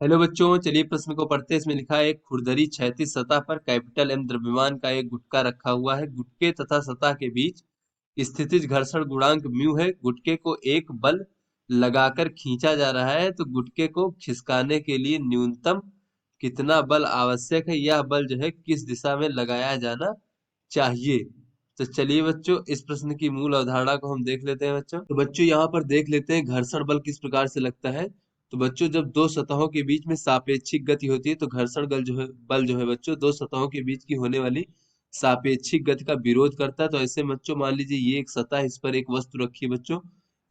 Hello बच्चों, चलिए प्रश्न को पढ़ते हैं। इसमें लिखा है, एक खुरदरी क्षैतिज सतह पर कैपिटल एम द्रव्यमान का एक गुटका रखा हुआ है। गुटके तथा सतह के बीच स्थितिज घर्षण गुणांक म्यू है। गुटके को एक बल लगाकर खींचा जा रहा है, तो गुटके को खिसकाने के लिए न्यूनतम कितना बल आवश्यक है? यह बल जो है किस दिशा में लगाया जाना चाहिए? तो चलिए बच्चों, इस प्रश्न की मूल अवधारणा को हम देख लेते हैं। बच्चों यहाँ पर देख लेते हैं घर्षण बल किस प्रकार से लगता है। तो बच्चों, जब दो सतहों के बीच में सापेक्षिक गति होती है, तो घर्षण बल जो है बच्चों, दो सतहों के बीच की होने वाली सापेक्षिक गति का विरोध करता है। तो ऐसे बच्चों मान लीजिए ये एक सतह, इस पर एक वस्तु रखी है बच्चों।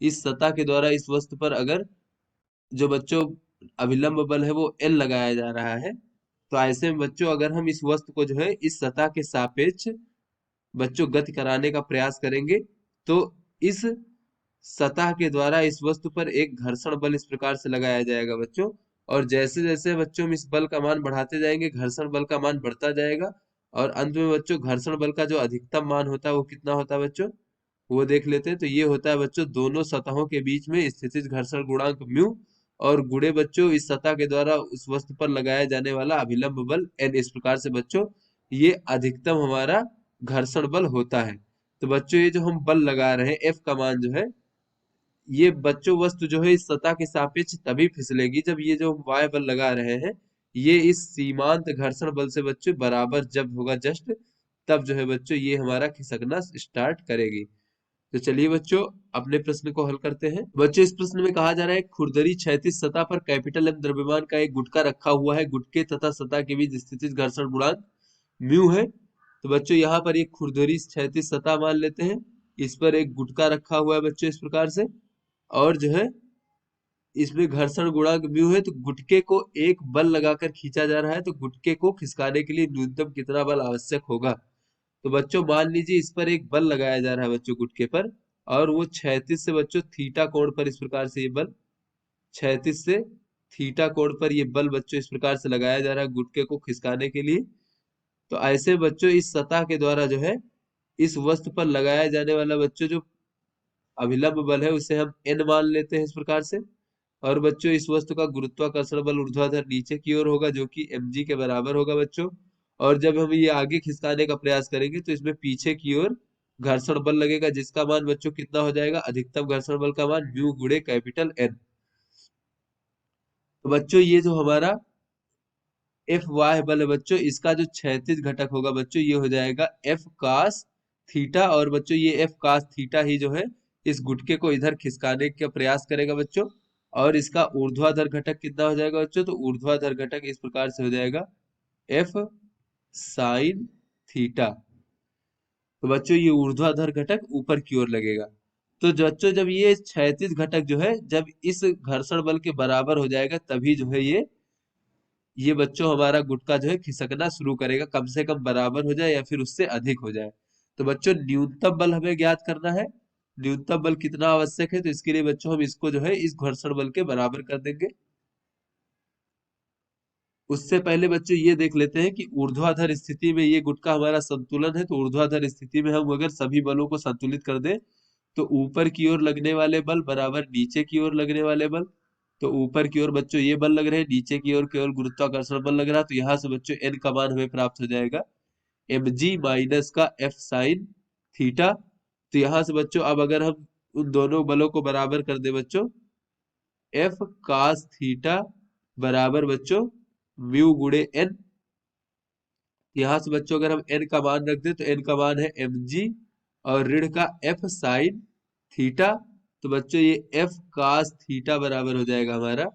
इस सतह के द्वारा इस वस्तु पर अगर जो बच्चों अभिलंब बल है वो L लगाया जा रहा है, तो ऐसे में बच्चों अगर हम इस वस्तु को जो है इस सतह के सापेक्ष बच्चों गति कराने का प्रयास करेंगे, तो इस सतह के द्वारा इस वस्तु पर एक घर्षण बल इस प्रकार से लगाया जाएगा बच्चों। और जैसे जैसे बच्चों हम इस बल का मान बढ़ाते जाएंगे, घर्षण बल का मान बढ़ता जाएगा। और अंत में बच्चों घर्षण बल का जो अधिकतम मान होता है वो कितना होता है बच्चों, वो देख लेते हैं। तो ये होता है बच्चों दोनों सतहों के बीच में स्थितिज घर्षण गुणांक म्यू, और गुणे बच्चों इस सतह के द्वारा उस वस्तु पर लगाया जाने वाला अभिलंब बल एन। इस प्रकार से बच्चों ये अधिकतम हमारा घर्षण बल होता है। तो बच्चों ये जो हम बल लगा रहे हैं एफ का मान जो है, ये बच्चों वस्तु जो है इस सतह के सापेक्ष तभी फिसलेगी जब ये जो हम वाय बल लगा रहे हैं ये इस सीमांत घर्षण बल से बच्चों बराबर जब होगा जस्ट, तब जो है बच्चों ये हमारा खिसकना स्टार्ट करेगी। तो चलिए बच्चों अपने प्रश्न को हल करते हैं। बच्चों इस प्रश्न में कहा जा रहा है, खुरदरी क्षैतिज सतह पर कैपिटल एम द्रव्यमान का एक गुटका रखा हुआ है। गुटके तथा सतह के बीच स्थितिज घर्षण गुणांक म्यू है। तो बच्चों यहाँ पर एक खुरदरी क्षैतिज सतह मान लेते हैं, इस पर एक गुटका रखा हुआ है बच्चों इस प्रकार से, और जो है इसमें घर्षण गुणांक म्यू है। तो गुटके को एक बल लगाकर खींचा जा रहा है, तो गुटके को खिसकाने के लिए न्यूनतम कितना बल आवश्यक होगा? तो बच्चों मान लीजिए इस पर एक बल लगाया जा रहा है बच्चों गुटके पर, और वो क्षैतिज से बच्चों थीटा कोण पर इस प्रकार से ये बल, क्षैतिज से थीटा कोण पर ये बल बच्चों इस प्रकार से लगाया जा रहा है गुटके को खिसकाने के लिए। तो ऐसे बच्चों इस सतह के द्वारा जो है इस वस्तु पर लगाया जाने वाला बच्चों जो अभिलंब बल है उसे हम n मान लेते हैं इस प्रकार से। और बच्चों इस वस्तु का गुरुत्वाकर्षण बल ऊर्ध्वाधर नीचे की ओर होगा, जो कि mg के बराबर होगा बच्चों। और जब हम ये आगे खिसकाने का प्रयास करेंगे तो इसमें पीछे की ओर घर्षण बल लगेगा, जिसका मान बच्चों कितना हो जाएगा? अधिकतम घर्षण बल का मान म्यू गुणे कैपिटल N। तो बच्चों ये जो हमारा एफ वाय बल है बच्चों, इसका जो क्षैतिज घटक होगा बच्चों ये हो जाएगा एफ कास थीटा। और बच्चों ये एफ कास थीटा ही जो है इस गुटके को इधर खिसकाने का प्रयास करेगा बच्चों। और इसका ऊर्ध्वाधर घटक कितना हो जाएगा बच्चों? तो ऊर्ध्वाधर घटक इस प्रकार से हो जाएगा एफ साइन थीटा। तो बच्चों ये ऊर्ध्वाधर घटक ऊपर की ओर लगेगा। तो बच्चों जब ये क्षैतिज घटक जो है जब इस घर्षण बल के बराबर हो जाएगा, तभी जो है ये बच्चों हमारा गुटका जो है खिसकना शुरू करेगा, कम से कम बराबर हो जाए या फिर उससे अधिक हो जाए। तो बच्चों न्यूनतम बल हमें ज्ञात करना है। न्यूनतम बल कितना आवश्यक है? तो इसके लिए बच्चों हम इसको जो है इस घर्षण बल के बराबर कर देंगे। उससे पहले बच्चों ये देख लेते हैं कि ऊर्ध्वाधर स्थिति में ये गुटका हमारा संतुलन है। तो ऊर्ध्वाधर स्थिति में हम अगर सभी बलों को संतुलित कर दें, तो ऊपर की ओर लगने वाले बल बराबर नीचे की ओर लगने वाले बल। तो ऊपर की ओर बच्चों ये बल लग रहे हैं, नीचे की ओर केवल गुरुत्वाकर्षण बल लग रहा है। तो यहाँ से बच्चों एन का मान हमें प्राप्त हो जाएगा mg माइनस का एफ साइन थीटा। तो यहाँ से बच्चों अब अगर हम उन दोनों बलों को बराबर कर दे बच्चों, एफ कास थीटा बराबर बच्चों म्यू गुणे एन। यहाँ से बच्चों अगर हम n का मान रख दे तो n का मान है mg और ऋण का f साइन थीटा। तो बच्चों ये f कास थीटा बराबर हो जाएगा हमारा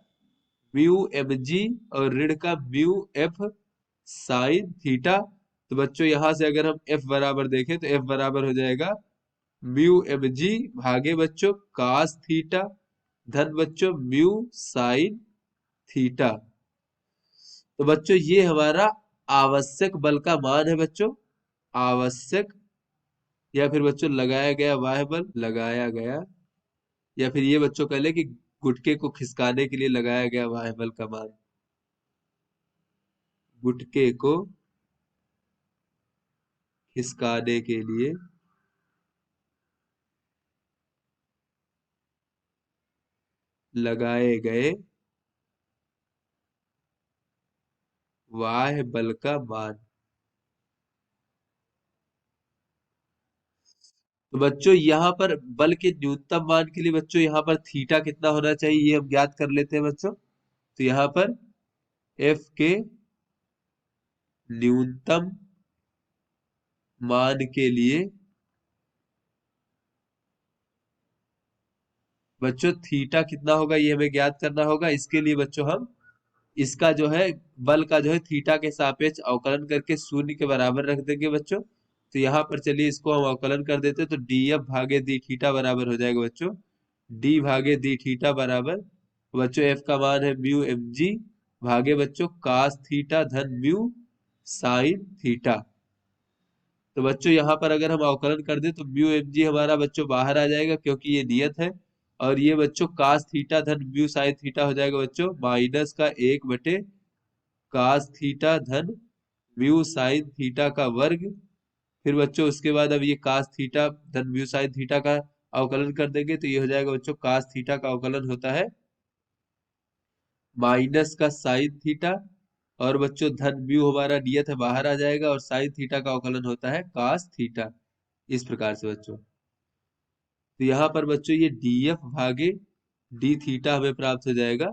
म्यू mg और ऋण का म्यू f साइन थीटा। तो बच्चों यहाँ से अगर हम f बराबर देखें तो f बराबर हो जाएगा म्यू mg भागे बच्चों कास थीटा धन बच्चों म्यू साइन थीटा। तो बच्चों ये हमारा आवश्यक बल का मान है बच्चों, आवश्यक या फिर बच्चों लगाया गया वाह बल, लगाया गया, या फिर ये बच्चों कह ले कि गुटके को खिसकाने के लिए लगाया गया वाह बल का मान। गुटके को खिसकाने के लिए लगाए गए बाह्य बल का मान। तो बच्चों यहाँ पर बल के न्यूनतम मान के लिए बच्चों यहाँ पर थीटा कितना होना चाहिए ये हम ज्ञात कर लेते हैं बच्चों। तो यहाँ पर एफ के न्यूनतम मान के लिए बच्चों थीटा कितना होगा ये हमें ज्ञात करना होगा। इसके लिए बच्चों हम इसका जो है बल का जो है थीटा के सापेक्ष अवकलन करके शून्य के बराबर रख देंगे बच्चों। तो यहाँ पर चलिए इसको हम अवकलन कर देते हैं, तो डी एफ भागे डी थीटा बराबर हो जाएगा बच्चों डी भागे डी थीटा बराबर बच्चों एफ का मान है म्यू एम जी भागे बच्चों कास थीटा धन म्यू साइन थीटा। तो बच्चों यहाँ पर अगर हम अवकलन कर दें तो म्यू एम जी हमारा बच्चों बाहर आ जाएगा क्योंकि ये नियत है। और ये बच्चों कास थीटा धन म्यू साइन थीटा हो जाएगा बच्चों माइनस का 1 बटे कास थीटा धन म्यू साइन थीटा का वर्ग। फिर बच्चों उसके बाद अब ये कास थीटा धन म्यू साइन थीटा का अवकलन कर देंगे तो ये हो जाएगा बच्चों कास थीटा का अवकलन होता है माइनस का साइन थीटा। और बच्चों धन म्यू हमारा नियत है बाहर आ जाएगा और साइन थीटा का अवकलन होता है कास थीटा। इस प्रकार से बच्चों तो यहाँ पर बच्चों ये डी एफ भागे डी थीटा हमें प्राप्त हो जाएगा।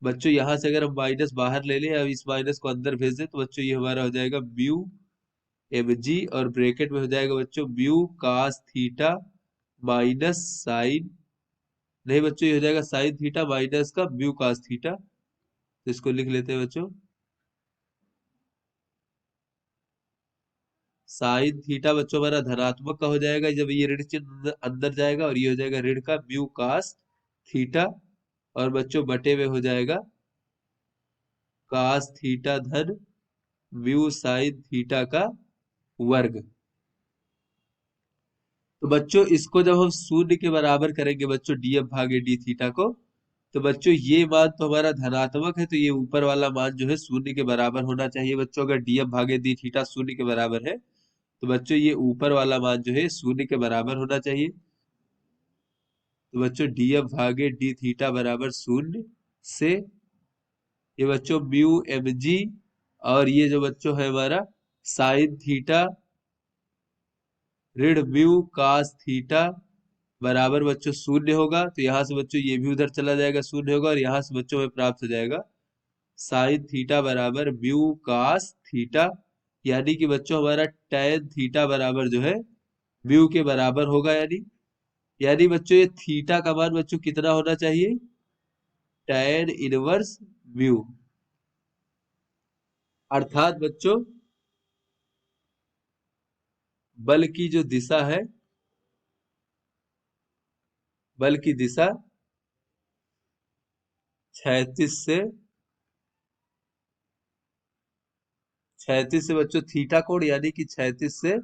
बच्चों यहाँ से अगर हम माइनस बाहर ले लें अब इस माइनस को अंदर भेज दें तो बच्चों ये हमारा हो जाएगा म्यू एम जी और ब्रैकेट में हो जाएगा बच्चों mu cos theta minus sine नहीं बच्चों ये हो जाएगा साइन थीटा माइनस का म्यू कास थीटा। तो इसको लिख लेते हैं बच्चों साइन थीटा बच्चों हमारा धनात्मक का हो जाएगा जब ये ऋण चिन्ह अंदर जाएगा और ये हो जाएगा ऋण का म्यू कास थीटा और बच्चों बटे में हो जाएगा कास थीटा धन म्यू साइन थीटा का वर्ग। तो बच्चों इसको जब हम शून्य के बराबर करेंगे बच्चों डी एफ भागे डी थीटा को तो बच्चों ये मान तो हमारा धनात्मक है तो ये ऊपर वाला मान जो है शून्य के बराबर होना चाहिए बच्चों। अगर डी एफ भागे डी थीटा शून्य के बराबर है तो बच्चों ये ऊपर वाला मान जो है शून्य के बराबर होना चाहिए। तो बच्चों डी एफ भागे डी थीटा बराबर शून्य से ये बच्चों म्यू एम जी और ये जो बच्चों है हमारा साइन थीटा ऋण म्यू कास थीटा बराबर बच्चों शून्य होगा। तो यहाँ से बच्चों ये भी उधर चला जाएगा शून्य होगा और यहाँ से बच्चों में प्राप्त हो जाएगा साइन थीटा बराबर म्यू कास थीटा यानी कि बच्चों हमारा टैन थीटा बराबर जो है म्यू के बराबर होगा। यानी बच्चों ये थीटा का मान बच्चों कितना होना चाहिए टैन इनवर्स म्यू। अर्थात बच्चों बल की जो दिशा है बल की दिशा क्षैतिज से बच्चों थीटा कोण यानी कि क्षैतिज से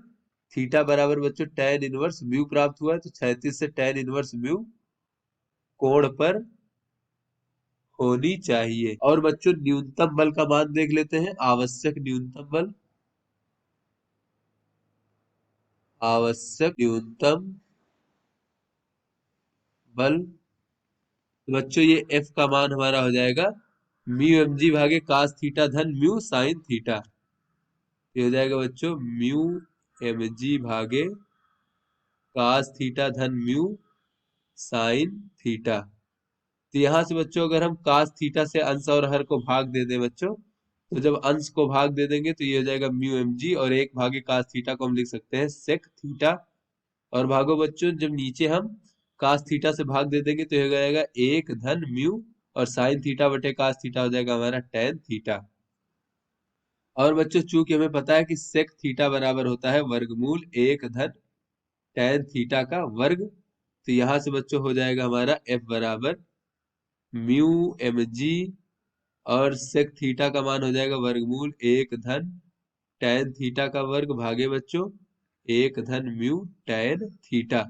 थीटा बराबर बच्चों टैन इनवर्स म्यू प्राप्त हुआ है। तो क्षैतिज से टैन इनवर्स म्यू कोण पर होनी चाहिए। और बच्चों न्यूनतम बल का मान देख लेते हैं आवश्यक न्यूनतम बल आवश्यक न्यूनतम बल। तो बच्चों ये एफ का मान हमारा हो जाएगा म्यू एम जी भागे कास थीटा धन म्यू साइन थीटा। ये हो जाएगा बच्चों म्यू एम जी भागे कास थीटा धन म्यू साइन थीटा। तो यहाँ से बच्चों अगर हम कास थीटा से अंश और हर को भाग दे दें बच्चों तो जब अंश को भाग दे देंगे तो ये हो जाएगा म्यू एम जी और एक भागे कास थीटा को हम लिख सकते हैं सेक थीटा। और भागो बच्चों जब नीचे हम कास थीटा से भाग दे देंगे तो ये हो जाएगा एक धन म्यू और साइन थीटा बटे कास थीटा हो जाएगा हमारा टैन थीटा। और बच्चों चूंकि हमें पता है कि सेक थीटा बराबर होता है वर्गमूल एक धन टैन थीटा का वर्ग। तो यहाँ से बच्चों हो जाएगा हमारा एफ बराबर म्यू एम जी और सेक थीटा का मान हो जाएगा वर्गमूल एक धन टैन थीटा का वर्ग भागे बच्चों एक धन म्यू टैन थीटा।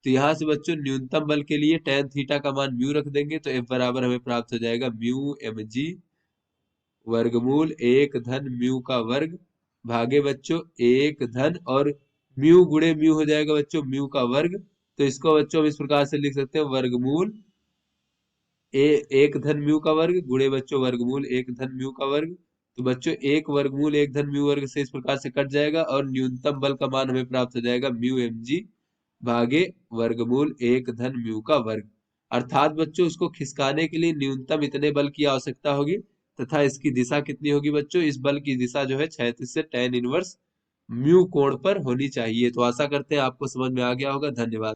तो यहाँ से बच्चों न्यूनतम बल के लिए टैन थीटा का मान म्यू रख देंगे तो एफ बराबर हमें प्राप्त हो जाएगा म्यू एम जी वर्गमूल एक धन म्यू का वर्ग भागे बच्चों एक धन और म्यू गुणे म्यू हो जाएगा बच्चों म्यू का वर्ग। तो इसको बच्चों हम इस प्रकार से लिख सकते हैं वर्गमूल एक धन म्यू का वर्ग गुणे बच्चों वर्गमूल एक धन म्यू का वर्ग। तो बच्चों एक वर्गमूल एक धन म्यू वर्ग से इस प्रकार से कट जाएगा और न्यूनतम बल का मान हमें प्राप्त हो जाएगा म्यू एम जी भागे वर्गमूल एक धन म्यू का वर्ग। अर्थात बच्चों उसको खिसकाने के लिए न्यूनतम इतने बल की आवश्यकता होगी तथा इसकी दिशा कितनी होगी बच्चों, इस बल की दिशा जो है क्षैतिज से tan इनवर्स म्यू कोण पर होनी चाहिए। तो आशा करते हैं आपको समझ में आ गया होगा। धन्यवाद।